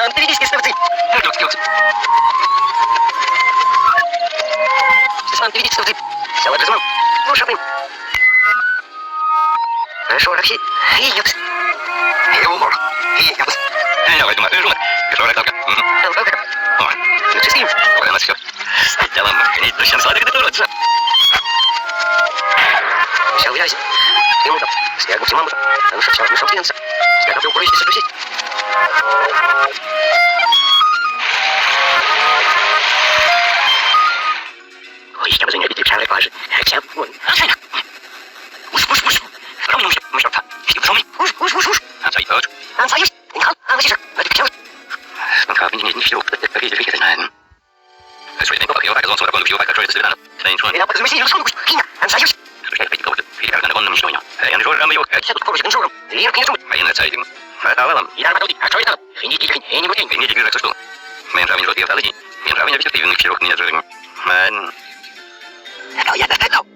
Антивидические ставцы. Антивидические ставцы. Села размал. Ну, шапым. Хорошо, Рахи. И ёпс. И умор. И ёпс. Я возьму жумок. Хорошо, Рахи. Ой, ну чистим. Ой, она всё. Делом, не точно сладко дотураться. Все, уверяйся. Ты мудро. Стягнул все мамута. А ну что, все, мешал клиенца. Стягнул ты упорись, если трусить. Ой, я бы за нее бить пчелы пажи. Хотя бы вон. Уж. Ромни уж, мы что-то. Ромни, уж. Отойдёт. Ансаюсь. А, лысишь. Это пчелы. Он как не всё, какие же знаем. Что это такое? Я как он сорок он всё как что это свидано. Ничего. Я подумаю, что я шел. Ансаюсь. Слушай, пойди кого-то. Я на он ничего не. Я не жорам его. Я тут поручик инжуром. Я не журом. А я на цайдим. Это вам. Я работаю. А что это? Не будем. Не тебе так что. Мен жам не жот я вдали. Мен жам не видишь, ты винных чирок не жрем. Мен. Я достал.